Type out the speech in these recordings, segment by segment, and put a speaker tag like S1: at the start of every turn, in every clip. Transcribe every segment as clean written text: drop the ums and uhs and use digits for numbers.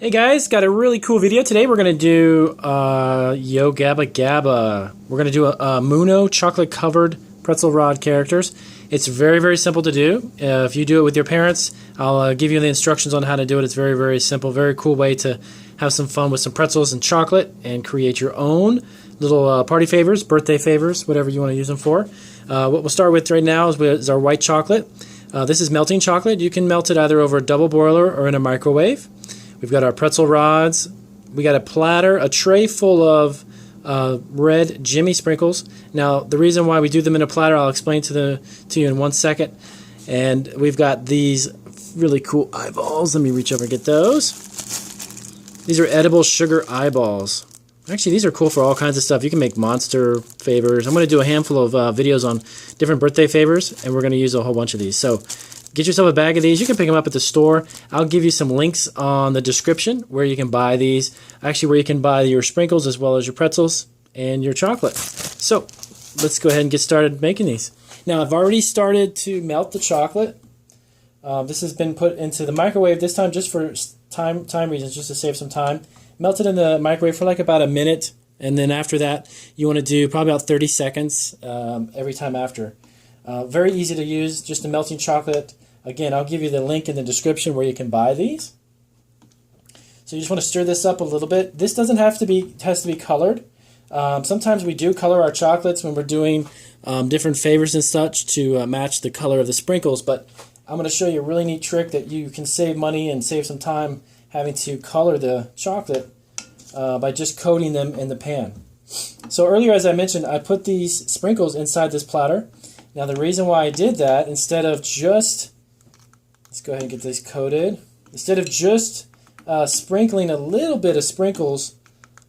S1: Hey guys, got a really cool video today. We're going to do Yo Gabba Gabba. We're going to do a MUNO chocolate covered pretzel rod characters. It's very, very simple to do. If you do it with your parents, I'll give you the instructions on how to do it. It's very, very simple. Very cool way to have some fun with some pretzels and chocolate and create your own little party favors, birthday favors, whatever you want to use them for. What we'll start with right now is our white chocolate. This is melting chocolate. You can melt it either over a double boiler or in a microwave. We've got our pretzel rods. We got a platter, a tray full of red Jimmy sprinkles. Now, the reason why we do them in a platter, I'll explain to you in 1 second. And we've got these really cool eyeballs. Let me reach over and get those. These are edible sugar eyeballs. Actually, these are cool for all kinds of stuff. You can make monster favors. I'm going to do a handful of videos on different birthday favors, and we're going to use a whole bunch of these. So get yourself a bag of these. You can pick them up at the store. I'll give you some links on the description where you can buy these. Actually, where you can buy your sprinkles as well as your pretzels and your chocolate. So let's go ahead and get started making these. Now, I've already started to melt the chocolate. This has been put into the microwave this time just for time reasons, just to save some time. Melt it in the microwave for like about a minute, and then after that, you want to do probably about 30 seconds every time after. Very easy to use, just a melting chocolate. Again, I'll give you the link in the description where you can buy these. So you just want to stir this up a little bit. This doesn't have to be, has to be colored. Sometimes we do color our chocolates when we're doing different favors and such to match the color of the sprinkles, but I'm going to show you a really neat trick that you can save money and save some time having to color the chocolate by just coating them in the pan. So earlier, as I mentioned, I put these sprinkles inside this platter. Now the reason why I did that, instead of just, let's go ahead and get this coated, instead of just sprinkling a little bit of sprinkles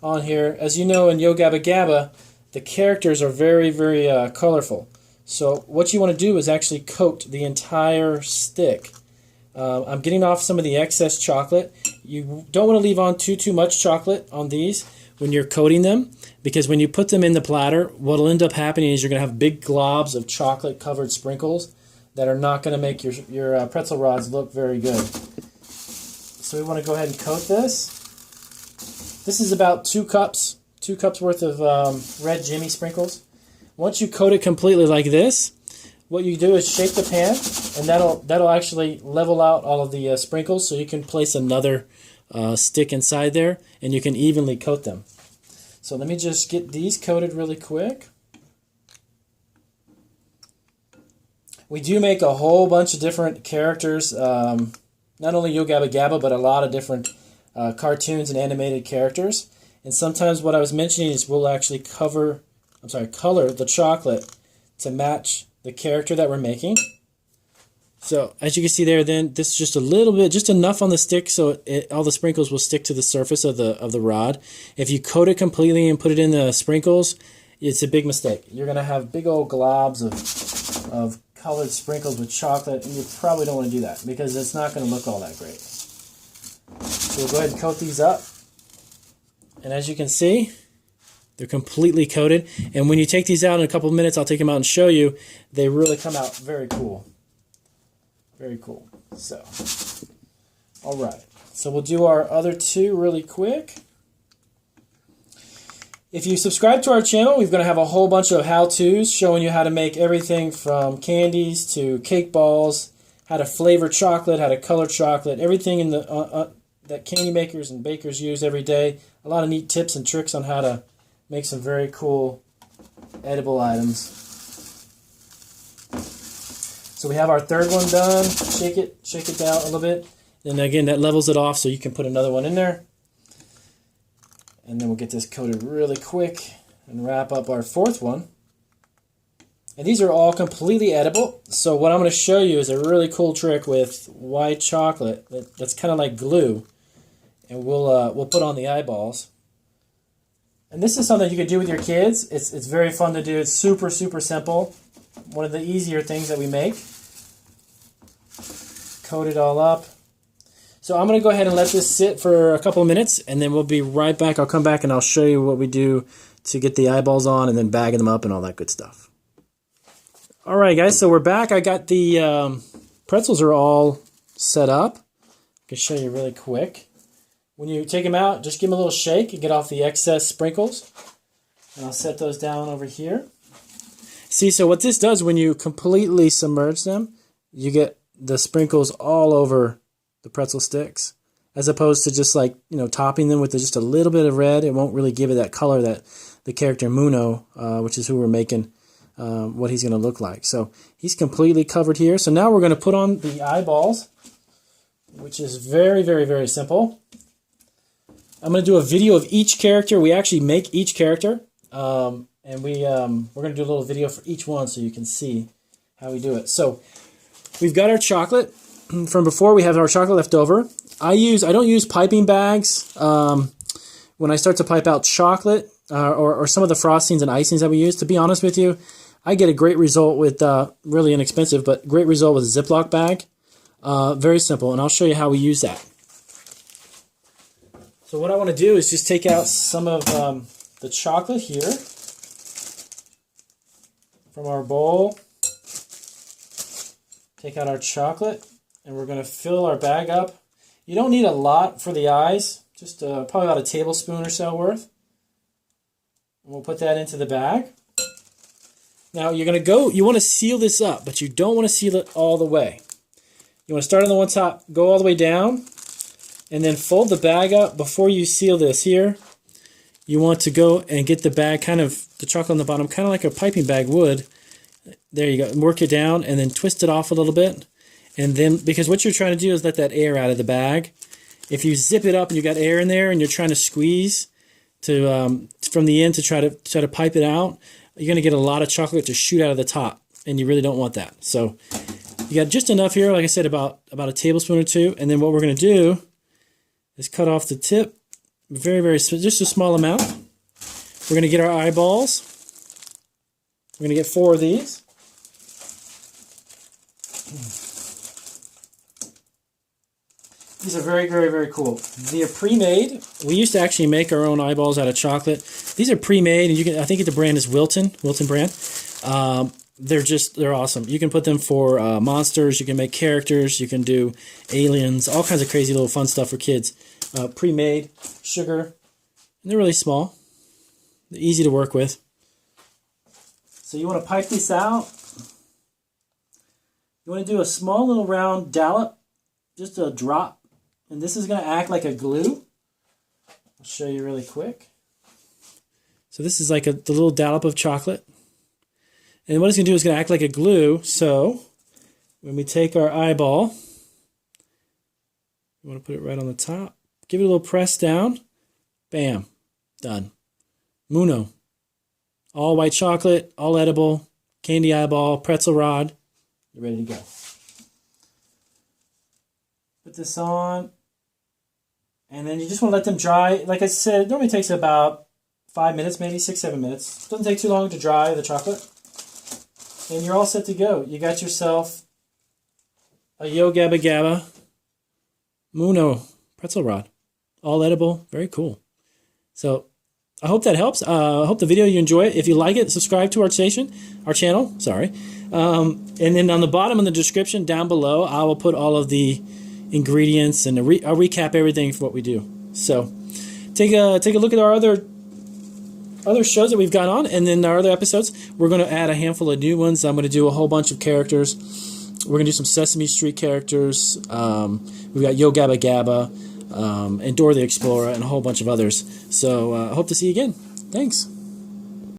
S1: on here, as you know in Yo Gabba Gabba, the characters are very, very colorful. So what you want to do is actually coat the entire stick. I'm getting off some of the excess chocolate. You don't want to leave on too much chocolate on these when you're coating them, because when you put them in the platter, what will end up happening is you're going to have big globs of chocolate covered sprinkles that are not going to make your pretzel rods look very good. So we want to go ahead and coat this. This is about 2 cups worth of red Jimmy sprinkles. Once you coat it completely like this, what you do is shake the pan, and that'll actually level out all of the sprinkles, so you can place another stick inside there, and you can evenly coat them. So let me just get these coated really quick. We do make a whole bunch of different characters, not only Yo Gabba Gabba, but a lot of different cartoons and animated characters. And sometimes what I was mentioning is we'll actually color the chocolate to match the character that we're making. So as you can see there, then this is just a little bit, just enough on the stick so all the sprinkles will stick to the surface of the rod. If you coat it completely and put it in the sprinkles, it's a big mistake. You're going to have big old globs of colored sprinkles with chocolate, and you probably don't want to do that because it's not going to look all that great. So we'll go ahead and coat these up. And as you can see, they're completely coated. And when you take these out in a couple of minutes, I'll take them out and show you, they really come out very cool. Very cool. So, all right. So we'll do our other 2 really quick. If you subscribe to our channel, we're going to have a whole bunch of how-tos showing you how to make everything from candies to cake balls, how to flavor chocolate, how to color chocolate, everything in the that candy makers and bakers use every day. A lot of neat tips and tricks on how to make some very cool edible items. So we have our 3rd one done. Shake it down a little bit. And again, that levels it off so you can put another one in there. And then we'll get this coated really quick and wrap up our 4th one. And these are all completely edible. So what I'm going to show you is a really cool trick with white chocolate that's kind of like glue. And we'll put on the eyeballs. And this is something you could do with your kids. It's very fun to do. It's super, super simple. One of the easier things that we make. Coat it all up. So I'm going to go ahead and let this sit for a couple of minutes, and then we'll be right back. I'll come back and I'll show you what we do to get the eyeballs on and then bagging them up and all that good stuff. All right, guys, so we're back. I got the pretzels are all set up. I can show you really quick. When you take them out, just give them a little shake and get off the excess sprinkles. And I'll set those down over here. See, so what this does when you completely submerge them, you get the sprinkles all over the pretzel sticks, as opposed to just like, you know, topping them with just a little bit of red. It won't really give it that color that the character MUNO, which is who we're making, what he's going to look like. So he's completely covered here. So now we're going to put on the eyeballs, which is very, very, very simple. I'm going to do a video of each character. We actually make each character, and we're going to do a little video for each one so you can see how we do it. So we've got our chocolate from before. We have our chocolate left over. I don't use piping bags when I start to pipe out chocolate or some of the frostings and icings that we use. To be honest with you, I get a great result with really inexpensive, but great result with a Ziploc bag. Very simple, and I'll show you how we use that. So what I want to do is just take out some of the chocolate here from our bowl. Take out our chocolate, and we're going to fill our bag up. You don't need a lot for the eyes, just probably about a tablespoon or so worth. And we'll put that into the bag. Now you want to seal this up, but you don't want to seal it all the way. You want to start on the one top, go all the way down, and then fold the bag up. Before you seal this here, you want to go and get the bag, kind of the chocolate on the bottom, kind of like a piping bag would. There you go. Work it down and then twist it off a little bit. And then, because what you're trying to do is let that air out of the bag. If you zip it up and you got air in there and you're trying to squeeze from the end to try to pipe it out, you're going to get a lot of chocolate to shoot out of the top, and you really don't want that. So you got just enough here, like I said, about a tablespoon or two. And then what we're going to do is cut off the tip, just a small amount. We're going to get our eyeballs. We're going to get 4 of these. These are very, very, very cool. They are pre-made. We used to actually make our own eyeballs out of chocolate. These are pre-made, and I think the brand is Wilton brand. They're awesome. You can put them for monsters. You can make characters. You can do aliens. All kinds of crazy little fun stuff for kids. Pre-made, sugar, and they're really small. They're easy to work with. So you want to pipe this out. You want to do a small little round dollop, just a drop. And this is going to act like a glue. I'll show you really quick. So this is like the little dollop of chocolate. And what it's going to do is going to act like a glue. So when we take our eyeball, you want to put it right on the top. Give it a little press down. Bam. Done. MUNO. All white chocolate, all edible, candy eyeball, pretzel rod. You're ready to go. Put this on, and then you just want to let them dry. Like I said, it normally takes about 5 minutes, maybe 6-7 minutes. Doesn't take too long to dry the chocolate. And you're all set to go. You got yourself a Gabba Gabba MUNO pretzel rod. All edible, very cool. So I hope that helps. I hope the video you enjoy it. If you like it, subscribe to our channel. Sorry. And then on the bottom in the description down below, I will put all of the ingredients and I'll recap everything for what we do. So take a look at our other shows that we've got on, and then our other episodes. We're going to add a handful of new ones. I'm going to do a whole bunch of characters. We're going to do some Sesame Street characters. We've got Gabba Gabba, and Dora the Explorer, and a whole bunch of others. So I hope to see you again. Thanks.